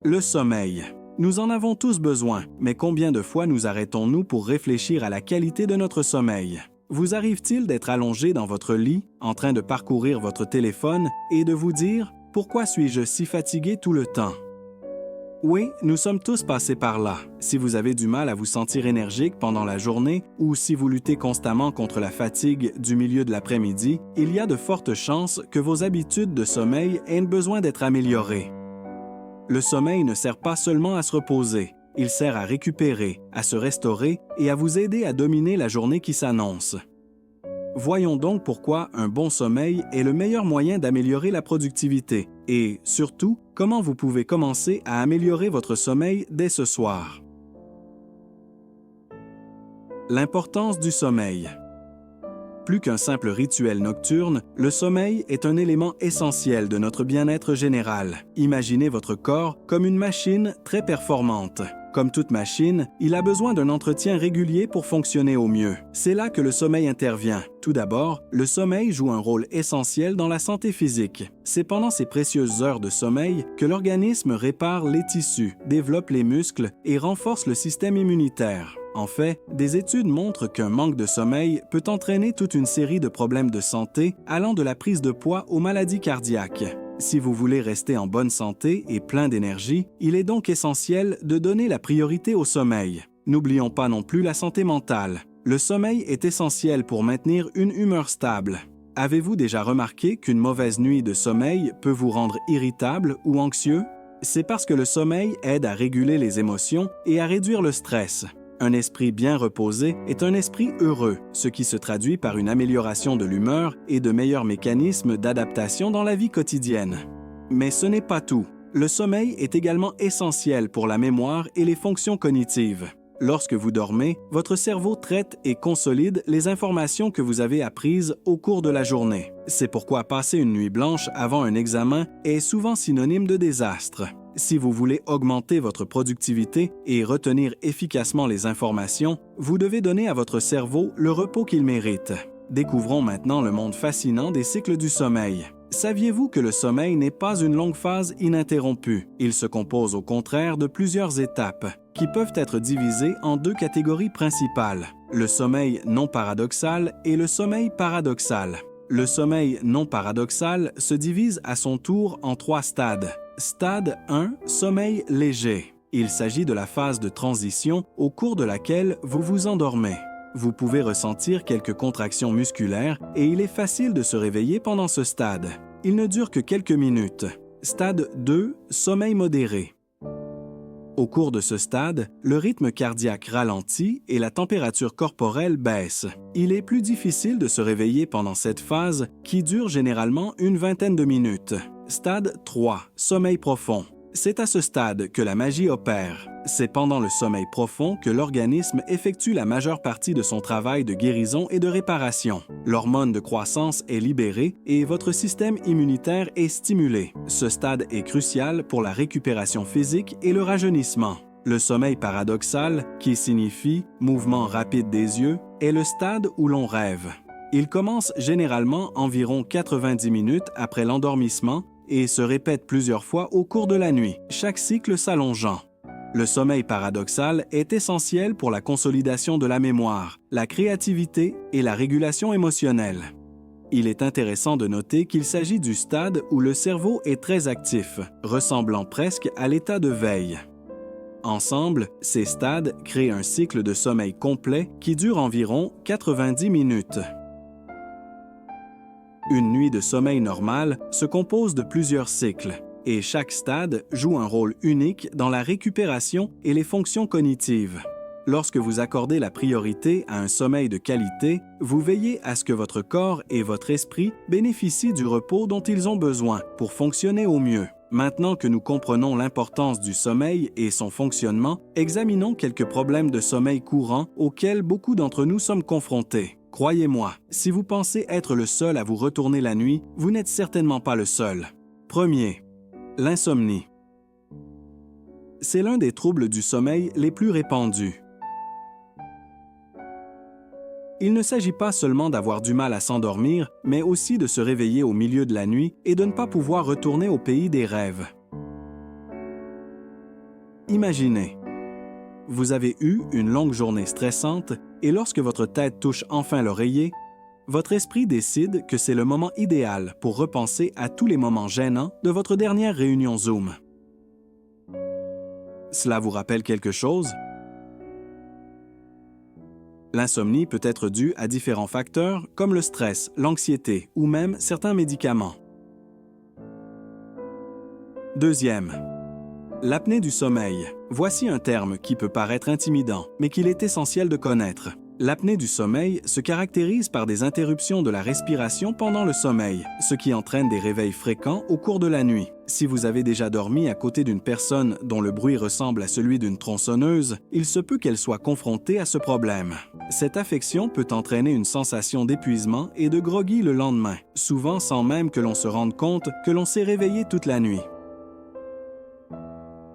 Le sommeil. Nous en avons tous besoin, mais combien de fois nous arrêtons-nous pour réfléchir à la qualité de notre sommeil? Vous arrive-t-il d'être allongé dans votre lit, en train de parcourir votre téléphone et de vous dire « Pourquoi suis-je si fatigué tout le temps ?» Oui, nous sommes tous passés par là. Si vous avez du mal à vous sentir énergique pendant la journée ou si vous luttez constamment contre la fatigue du milieu de l'après-midi, il y a de fortes chances que vos habitudes de sommeil aient besoin d'être améliorées. Le sommeil ne sert pas seulement à se reposer, il sert à récupérer, à se restaurer et à vous aider à dominer la journée qui s'annonce. Voyons donc pourquoi un bon sommeil est le meilleur moyen d'améliorer la productivité et, surtout, comment vous pouvez commencer à améliorer votre sommeil dès ce soir. L'importance du sommeil. Plus qu'un simple rituel nocturne, le sommeil est un élément essentiel de notre bien-être général. Imaginez votre corps comme une machine très performante. Comme toute machine, il a besoin d'un entretien régulier pour fonctionner au mieux. C'est là que le sommeil intervient. Tout d'abord, le sommeil joue un rôle essentiel dans la santé physique. C'est pendant ces précieuses heures de sommeil que l'organisme répare les tissus, développe les muscles et renforce le système immunitaire. En fait, des études montrent qu'un manque de sommeil peut entraîner toute une série de problèmes de santé allant de la prise de poids aux maladies cardiaques. Si vous voulez rester en bonne santé et plein d'énergie, il est donc essentiel de donner la priorité au sommeil. N'oublions pas non plus la santé mentale. Le sommeil est essentiel pour maintenir une humeur stable. Avez-vous déjà remarqué qu'une mauvaise nuit de sommeil peut vous rendre irritable ou anxieux? C'est parce que le sommeil aide à réguler les émotions et à réduire le stress. Un esprit bien reposé est un esprit heureux, ce qui se traduit par une amélioration de l'humeur et de meilleurs mécanismes d'adaptation dans la vie quotidienne. Mais ce n'est pas tout. Le sommeil est également essentiel pour la mémoire et les fonctions cognitives. Lorsque vous dormez, votre cerveau traite et consolide les informations que vous avez apprises au cours de la journée. C'est pourquoi passer une nuit blanche avant un examen est souvent synonyme de désastre. Si vous voulez augmenter votre productivité et retenir efficacement les informations, vous devez donner à votre cerveau le repos qu'il mérite. Découvrons maintenant le monde fascinant des cycles du sommeil. Saviez-vous que le sommeil n'est pas une longue phase ininterrompue? Il se compose au contraire de plusieurs étapes, qui peuvent être divisées en deux catégories principales, le sommeil non paradoxal et le sommeil paradoxal. Le sommeil non paradoxal se divise à son tour en 3 stades. Stade 1, sommeil léger. Il s'agit de la phase de transition au cours de laquelle vous vous endormez. Vous pouvez ressentir quelques contractions musculaires et il est facile de se réveiller pendant ce stade. Il ne dure que quelques minutes. Stade 2, sommeil modéré. Au cours de ce stade, le rythme cardiaque ralentit et la température corporelle baisse. Il est plus difficile de se réveiller pendant cette phase qui dure généralement une vingtaine de minutes. Stade 3, sommeil profond. C'est à ce stade que la magie opère. C'est pendant le sommeil profond que l'organisme effectue la majeure partie de son travail de guérison et de réparation. L'hormone de croissance est libérée et votre système immunitaire est stimulé. Ce stade est crucial pour la récupération physique et le rajeunissement. Le sommeil paradoxal, qui signifie mouvement rapide des yeux, est le stade où l'on rêve. Il commence généralement environ 90 minutes après l'endormissement et se répète plusieurs fois au cours de la nuit, chaque cycle s'allongeant. Le sommeil paradoxal est essentiel pour la consolidation de la mémoire, la créativité et la régulation émotionnelle. Il est intéressant de noter qu'il s'agit du stade où le cerveau est très actif, ressemblant presque à l'état de veille. Ensemble, ces stades créent un cycle de sommeil complet qui dure environ 90 minutes. Une nuit de sommeil normale se compose de plusieurs cycles, et chaque stade joue un rôle unique dans la récupération et les fonctions cognitives. Lorsque vous accordez la priorité à un sommeil de qualité, vous veillez à ce que votre corps et votre esprit bénéficient du repos dont ils ont besoin pour fonctionner au mieux. Maintenant que nous comprenons l'importance du sommeil et son fonctionnement, examinons quelques problèmes de sommeil courants auxquels beaucoup d'entre nous sommes confrontés. Croyez-moi, si vous pensez être le seul à vous retourner la nuit, vous n'êtes certainement pas le seul. Premier, l'insomnie. C'est l'un des troubles du sommeil les plus répandus. Il ne s'agit pas seulement d'avoir du mal à s'endormir, mais aussi de se réveiller au milieu de la nuit et de ne pas pouvoir retourner au pays des rêves. Imaginez. Vous avez eu une longue journée stressante et lorsque votre tête touche enfin l'oreiller, votre esprit décide que c'est le moment idéal pour repenser à tous les moments gênants de votre dernière réunion Zoom. Cela vous rappelle quelque chose? L'insomnie peut être due à différents facteurs comme le stress, l'anxiété ou même certains médicaments. Deuxième, l'apnée du sommeil. Voici un terme qui peut paraître intimidant, mais qu'il est essentiel de connaître. L'apnée du sommeil se caractérise par des interruptions de la respiration pendant le sommeil, ce qui entraîne des réveils fréquents au cours de la nuit. Si vous avez déjà dormi à côté d'une personne dont le bruit ressemble à celui d'une tronçonneuse, il se peut qu'elle soit confrontée à ce problème. Cette affection peut entraîner une sensation d'épuisement et de groggy le lendemain, souvent sans même que l'on se rende compte que l'on s'est réveillé toute la nuit.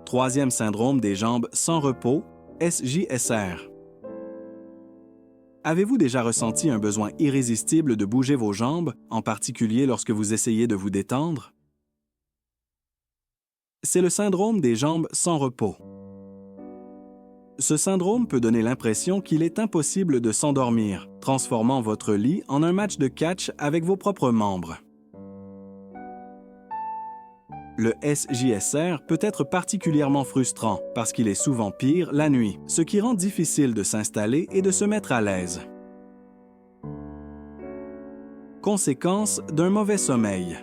Troisième syndrome des jambes sans repos, SJSR. Avez-vous déjà ressenti un besoin irrésistible de bouger vos jambes, en particulier lorsque vous essayez de vous détendre? C'est le syndrome des jambes sans repos. Ce syndrome peut donner l'impression qu'il est impossible de s'endormir, transformant votre lit en un match de catch avec vos propres membres. Le SJSR peut être particulièrement frustrant parce qu'il est souvent pire la nuit, ce qui rend difficile de s'installer et de se mettre à l'aise. Conséquences d'un mauvais sommeil.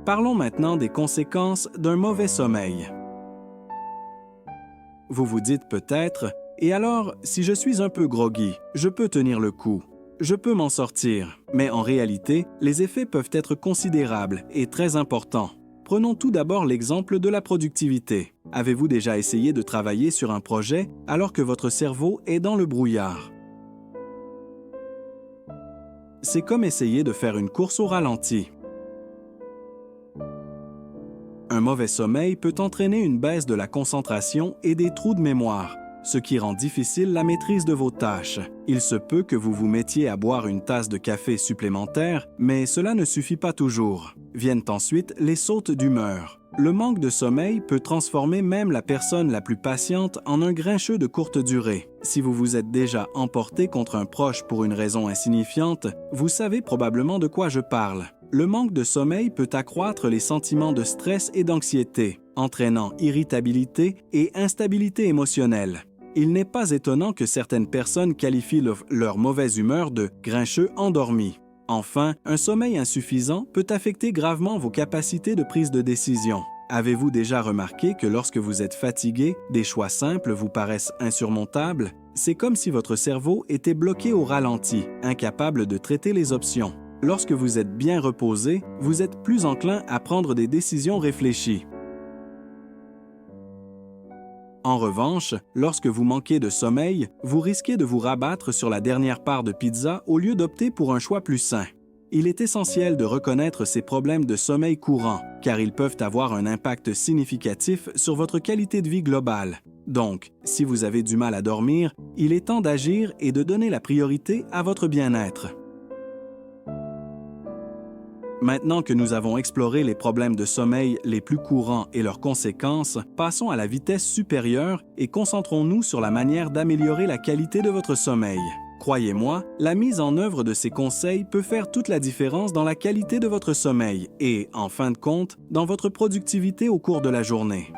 Parlons maintenant des conséquences d'un mauvais sommeil. Vous vous dites peut-être, et alors, si je suis un peu groggy, je peux tenir le coup. Je peux m'en sortir, mais en réalité, les effets peuvent être considérables et très importants. Prenons tout d'abord l'exemple de la productivité. Avez-vous déjà essayé de travailler sur un projet alors que votre cerveau est dans le brouillard? C'est comme essayer de faire une course au ralenti. Un mauvais sommeil peut entraîner une baisse de la concentration et des trous de mémoire, ce qui rend difficile la maîtrise de vos tâches. Il se peut que vous vous mettiez à boire une tasse de café supplémentaire, mais cela ne suffit pas toujours. Viennent ensuite les sautes d'humeur. Le manque de sommeil peut transformer même la personne la plus patiente en un grincheux de courte durée. Si vous vous êtes déjà emporté contre un proche pour une raison insignifiante, vous savez probablement de quoi je parle. Le manque de sommeil peut accroître les sentiments de stress et d'anxiété, entraînant irritabilité et instabilité émotionnelle. Il n'est pas étonnant que certaines personnes qualifient leur mauvaise humeur de « grincheux endormi ». Enfin, un sommeil insuffisant peut affecter gravement vos capacités de prise de décision. Avez-vous déjà remarqué que lorsque vous êtes fatigué, des choix simples vous paraissent insurmontables? C'est comme si votre cerveau était bloqué au ralenti, incapable de traiter les options. Lorsque vous êtes bien reposé, vous êtes plus enclin à prendre des décisions réfléchies. En revanche, lorsque vous manquez de sommeil, vous risquez de vous rabattre sur la dernière part de pizza au lieu d'opter pour un choix plus sain. Il est essentiel de reconnaître ces problèmes de sommeil courants, car ils peuvent avoir un impact significatif sur votre qualité de vie globale. Donc, si vous avez du mal à dormir, il est temps d'agir et de donner la priorité à votre bien-être. Maintenant que nous avons exploré les problèmes de sommeil les plus courants et leurs conséquences, passons à la vitesse supérieure et concentrons-nous sur la manière d'améliorer la qualité de votre sommeil. Croyez-moi, la mise en œuvre de ces conseils peut faire toute la différence dans la qualité de votre sommeil et, en fin de compte, dans votre productivité au cours de la journée.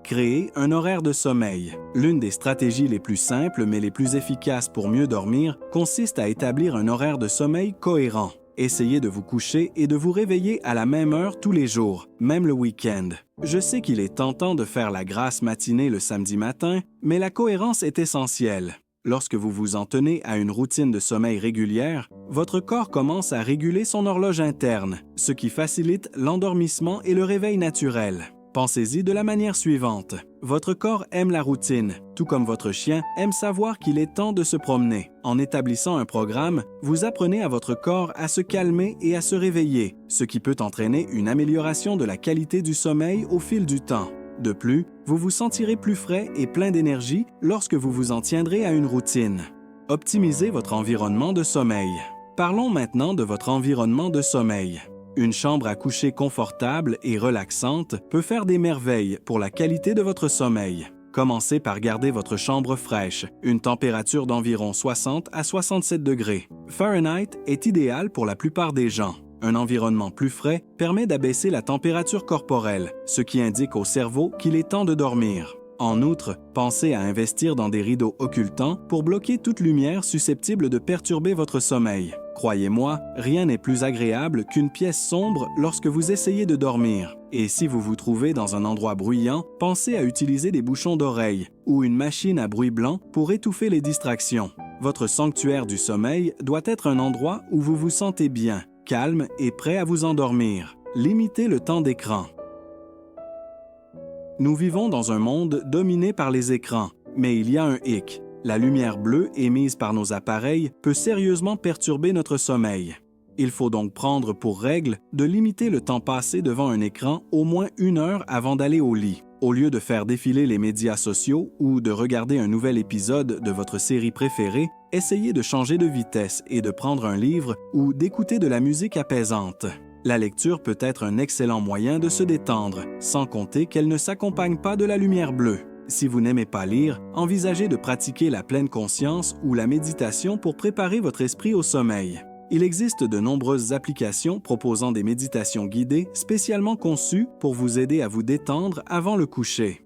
Créer un horaire de sommeil. L'une des stratégies les plus simples mais les plus efficaces pour mieux dormir consiste à établir un horaire de sommeil cohérent. Essayez de vous coucher et de vous réveiller à la même heure tous les jours, même le week-end. Je sais qu'il est tentant de faire la grasse matinée le samedi matin, mais la cohérence est essentielle. Lorsque vous vous en tenez à une routine de sommeil régulière, votre corps commence à réguler son horloge interne, ce qui facilite l'endormissement et le réveil naturel. Pensez-y de la manière suivante. Votre corps aime la routine, tout comme votre chien aime savoir qu'il est temps de se promener. En établissant un programme, vous apprenez à votre corps à se calmer et à se réveiller, ce qui peut entraîner une amélioration de la qualité du sommeil au fil du temps. De plus, vous vous sentirez plus frais et plein d'énergie lorsque vous vous en tiendrez à une routine. Optimisez votre environnement de sommeil. Parlons maintenant de votre environnement de sommeil. Une chambre à coucher confortable et relaxante peut faire des merveilles pour la qualité de votre sommeil. Commencez par garder votre chambre fraîche, une température d'environ 60 à 67 degrés. Fahrenheit est idéal pour la plupart des gens. Un environnement plus frais permet d'abaisser la température corporelle, ce qui indique au cerveau qu'il est temps de dormir. En outre, pensez à investir dans des rideaux occultants pour bloquer toute lumière susceptible de perturber votre sommeil. Croyez-moi, rien n'est plus agréable qu'une pièce sombre lorsque vous essayez de dormir. Et si vous vous trouvez dans un endroit bruyant, pensez à utiliser des bouchons d'oreilles ou une machine à bruit blanc pour étouffer les distractions. Votre sanctuaire du sommeil doit être un endroit où vous vous sentez bien, calme et prêt à vous endormir. Limitez le temps d'écran. Nous vivons dans un monde dominé par les écrans, mais il y a un hic. La lumière bleue émise par nos appareils peut sérieusement perturber notre sommeil. Il faut donc prendre pour règle de limiter le temps passé devant un écran au moins 1 heure avant d'aller au lit. Au lieu de faire défiler les médias sociaux ou de regarder un nouvel épisode de votre série préférée, essayez de changer de vitesse et de prendre un livre ou d'écouter de la musique apaisante. La lecture peut être un excellent moyen de se détendre, sans compter qu'elle ne s'accompagne pas de la lumière bleue. Si vous n'aimez pas lire, envisagez de pratiquer la pleine conscience ou la méditation pour préparer votre esprit au sommeil. Il existe de nombreuses applications proposant des méditations guidées spécialement conçues pour vous aider à vous détendre avant le coucher.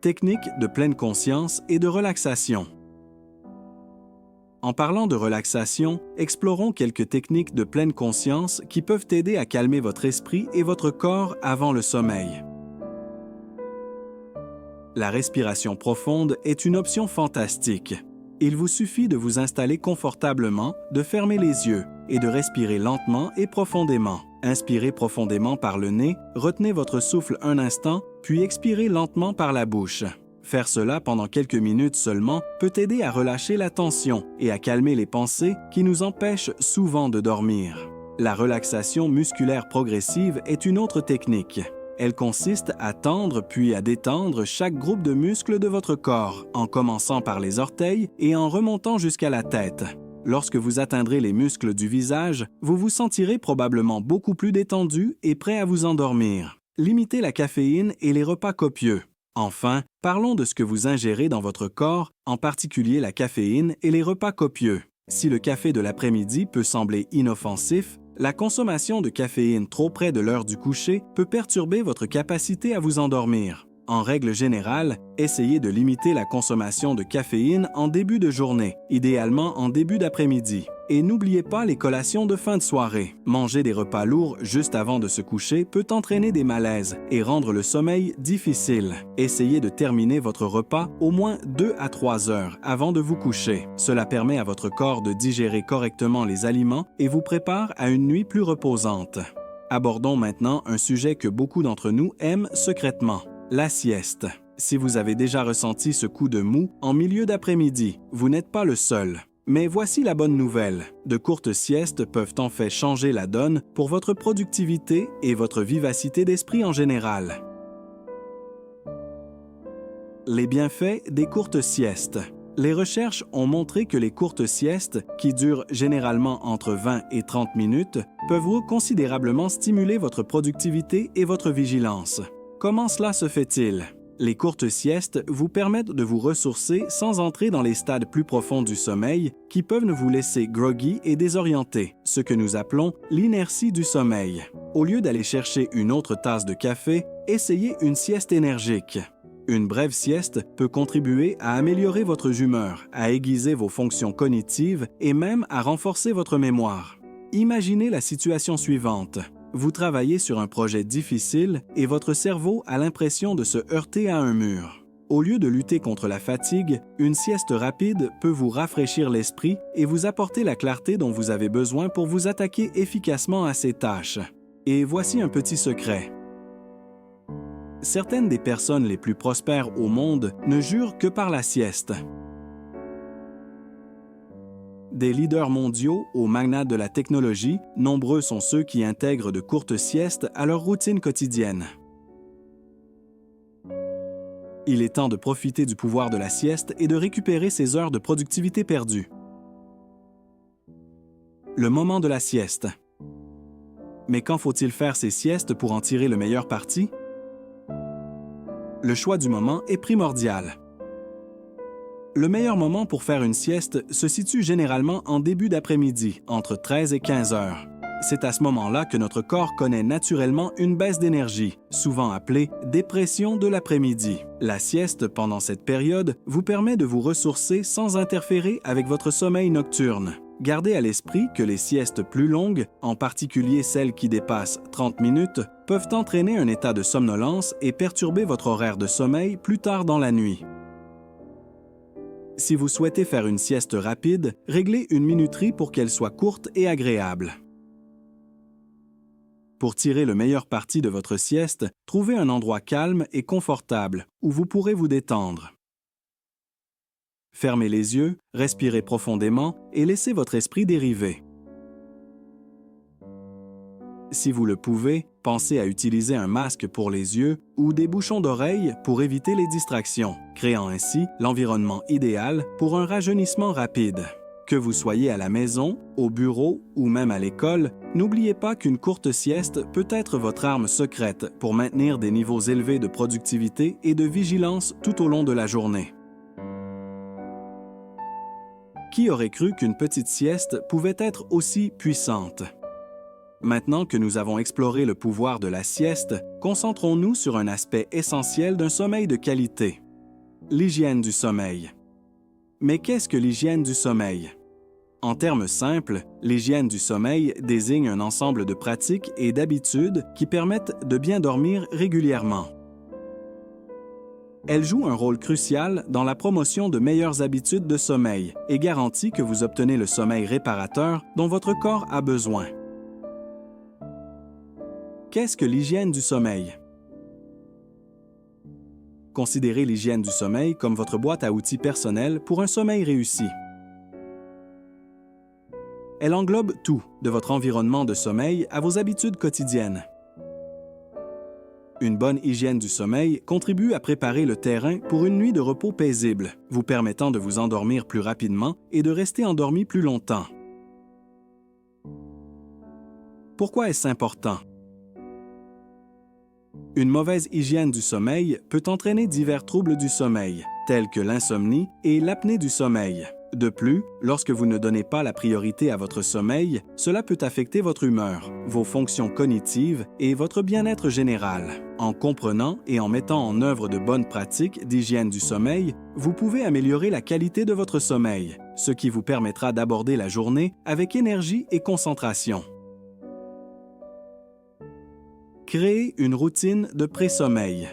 Technique de pleine conscience et de relaxation. En parlant de relaxation, explorons quelques techniques de pleine conscience qui peuvent aider à calmer votre esprit et votre corps avant le sommeil. La respiration profonde est une option fantastique. Il vous suffit de vous installer confortablement, de fermer les yeux et de respirer lentement et profondément. Inspirez profondément par le nez, retenez votre souffle un instant, puis expirez lentement par la bouche. Faire cela pendant quelques minutes seulement peut aider à relâcher la tension et à calmer les pensées qui nous empêchent souvent de dormir. La relaxation musculaire progressive est une autre technique. Elle consiste à tendre puis à détendre chaque groupe de muscles de votre corps, en commençant par les orteils et en remontant jusqu'à la tête. Lorsque vous atteindrez les muscles du visage, vous vous sentirez probablement beaucoup plus détendu et prêt à vous endormir. Limitez la caféine et les repas copieux. Enfin, parlons de ce que vous ingérez dans votre corps, en particulier la caféine et les repas copieux. Si le café de l'après-midi peut sembler inoffensif, la consommation de caféine trop près de l'heure du coucher peut perturber votre capacité à vous endormir. En règle générale, essayez de limiter la consommation de caféine en début de journée, idéalement en début d'après-midi. Et n'oubliez pas les collations de fin de soirée. Manger des repas lourds juste avant de se coucher peut entraîner des malaises et rendre le sommeil difficile. Essayez de terminer votre repas au moins 2 à 3 heures avant de vous coucher. Cela permet à votre corps de digérer correctement les aliments et vous prépare à une nuit plus reposante. Abordons maintenant un sujet que beaucoup d'entre nous aiment secrètement. La sieste. Si vous avez déjà ressenti ce coup de mou en milieu d'après-midi, vous n'êtes pas le seul. Mais voici la bonne nouvelle. De courtes siestes peuvent en fait changer la donne pour votre productivité et votre vivacité d'esprit en général. Les bienfaits des courtes siestes. Les recherches ont montré que les courtes siestes, qui durent généralement entre 20 et 30 minutes, peuvent considérablement stimuler votre productivité et votre vigilance. Comment cela se fait-il? Les courtes siestes vous permettent de vous ressourcer sans entrer dans les stades plus profonds du sommeil qui peuvent vous laisser groggy et désorienté, ce que nous appelons l'inertie du sommeil. Au lieu d'aller chercher une autre tasse de café, essayez une sieste énergique. Une brève sieste peut contribuer à améliorer votre humeur, à aiguiser vos fonctions cognitives et même à renforcer votre mémoire. Imaginez la situation suivante. Vous travaillez sur un projet difficile et votre cerveau a l'impression de se heurter à un mur. Au lieu de lutter contre la fatigue, une sieste rapide peut vous rafraîchir l'esprit et vous apporter la clarté dont vous avez besoin pour vous attaquer efficacement à ces tâches. Et voici un petit secret. Certaines des personnes les plus prospères au monde ne jurent que par la sieste. Des leaders mondiaux aux magnates de la technologie, nombreux sont ceux qui intègrent de courtes siestes à leur routine quotidienne. Il est temps de profiter du pouvoir de la sieste et de récupérer ces heures de productivité perdues. le moment de la sieste. Mais quand faut-il faire ces siestes pour en tirer le meilleur parti? Le choix du moment est primordial. Le meilleur moment pour faire une sieste se situe généralement en début d'après-midi, entre 13 et 15 heures. C'est à ce moment-là que notre corps connaît naturellement une baisse d'énergie, souvent appelée dépression de l'après-midi. La sieste pendant cette période vous permet de vous ressourcer sans interférer avec votre sommeil nocturne. Gardez à l'esprit que les siestes plus longues, en particulier celles qui dépassent 30 minutes, peuvent entraîner un état de somnolence et perturber votre horaire de sommeil plus tard dans la nuit. Si vous souhaitez faire une sieste rapide, réglez une minuterie pour qu'elle soit courte et agréable. Pour tirer le meilleur parti de votre sieste, trouvez un endroit calme et confortable où vous pourrez vous détendre. Fermez les yeux, respirez profondément et laissez votre esprit dériver. Si vous le pouvez, pensez à utiliser un masque pour les yeux ou des bouchons d'oreilles pour éviter les distractions, créant ainsi l'environnement idéal pour un rajeunissement rapide. Que vous soyez à la maison, au bureau ou même à l'école, n'oubliez pas qu'une courte sieste peut être votre arme secrète pour maintenir des niveaux élevés de productivité et de vigilance tout au long de la journée. Qui aurait cru qu'une petite sieste pouvait être aussi puissante? Maintenant que nous avons exploré le pouvoir de la sieste, concentrons-nous sur un aspect essentiel d'un sommeil de qualité: l'hygiène du sommeil. Mais qu'est-ce que l'hygiène du sommeil? En termes simples, l'hygiène du sommeil désigne un ensemble de pratiques et d'habitudes qui permettent de bien dormir régulièrement. Elle joue un rôle crucial dans la promotion de meilleures habitudes de sommeil et garantit que vous obtenez le sommeil réparateur dont votre corps a besoin. Qu'est-ce que l'hygiène du sommeil? Considérez l'hygiène du sommeil comme votre boîte à outils personnelle pour un sommeil réussi. Elle englobe tout, de votre environnement de sommeil à vos habitudes quotidiennes. Une bonne hygiène du sommeil contribue à préparer le terrain pour une nuit de repos paisible, vous permettant de vous endormir plus rapidement et de rester endormi plus longtemps. Pourquoi est-ce important? Une mauvaise hygiène du sommeil peut entraîner divers troubles du sommeil, tels que l'insomnie et l'apnée du sommeil. De plus, lorsque vous ne donnez pas la priorité à votre sommeil, cela peut affecter votre humeur, vos fonctions cognitives et votre bien-être général. En comprenant et en mettant en œuvre de bonnes pratiques d'hygiène du sommeil, vous pouvez améliorer la qualité de votre sommeil, ce qui vous permettra d'aborder la journée avec énergie et concentration. Créez une routine de pré-sommeil.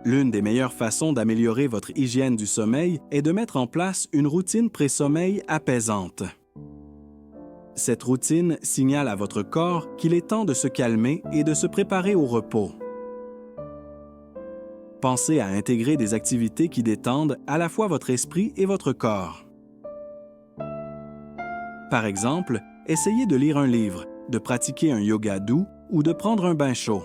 L'une des meilleures façons d'améliorer votre hygiène du sommeil est de mettre en place une routine pré-sommeil apaisante. Cette routine signale à votre corps qu'il est temps de se calmer et de se préparer au repos. Pensez à intégrer des activités qui détendent à la fois votre esprit et votre corps. Par exemple, essayez de lire un livre, de pratiquer un yoga doux ou de prendre un bain chaud.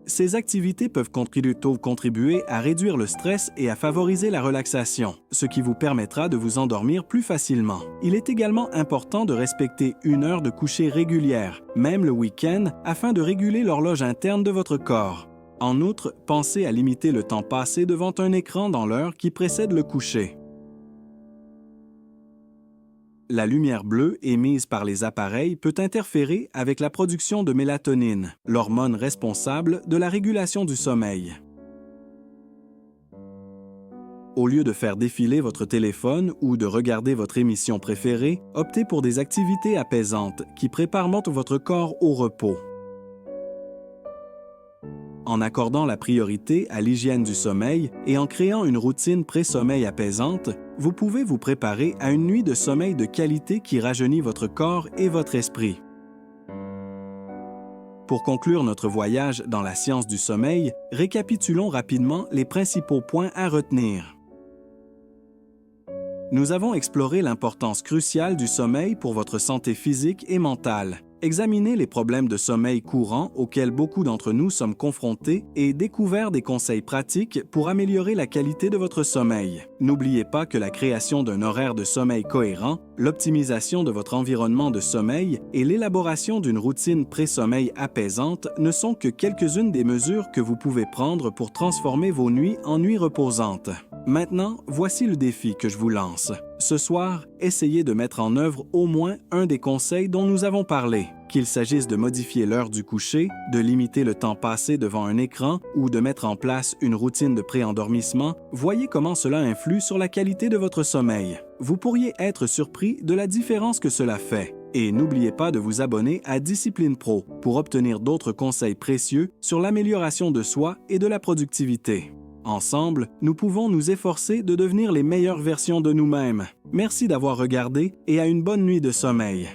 Ces activités peuvent contribuer à réduire le stress et à favoriser la relaxation, ce qui vous permettra de vous endormir plus facilement. Il est également important de respecter une heure de coucher régulière, même le week-end, afin de réguler l'horloge interne de votre corps. En outre, pensez à limiter le temps passé devant un écran dans l'heure qui précède le coucher. La lumière bleue émise par les appareils peut interférer avec la production de mélatonine, l'hormone responsable de la régulation du sommeil. Au lieu de faire défiler votre téléphone ou de regarder votre émission préférée, optez pour des activités apaisantes qui préparent votre corps au repos. En accordant la priorité à l'hygiène du sommeil et en créant une routine pré-sommeil apaisante, vous pouvez vous préparer à une nuit de sommeil de qualité qui rajeunit votre corps et votre esprit. Pour conclure notre voyage dans la science du sommeil, récapitulons rapidement les principaux points à retenir. Nous avons exploré l'importance cruciale du sommeil pour votre santé physique et mentale, Examinez les problèmes de sommeil courants auxquels beaucoup d'entre nous sommes confrontés et découvrez des conseils pratiques pour améliorer la qualité de votre sommeil. N'oubliez pas que la création d'un horaire de sommeil cohérent, l'optimisation de votre environnement de sommeil et l'élaboration d'une routine pré-sommeil apaisante ne sont que quelques-unes des mesures que vous pouvez prendre pour transformer vos nuits en nuits reposantes. Maintenant, voici le défi que je vous lance. Ce soir, essayez de mettre en œuvre au moins un des conseils dont nous avons parlé. Qu'il s'agisse de modifier l'heure du coucher, de limiter le temps passé devant un écran ou de mettre en place une routine de pré-endormissement, voyez comment cela influe sur la qualité de votre sommeil. Vous pourriez être surpris de la différence que cela fait. Et n'oubliez pas de vous abonner à Discipline Pro pour obtenir d'autres conseils précieux sur l'amélioration de soi et de la productivité. Ensemble, nous pouvons nous efforcer de devenir les meilleures versions de nous-mêmes. Merci d'avoir regardé et à une bonne nuit de sommeil.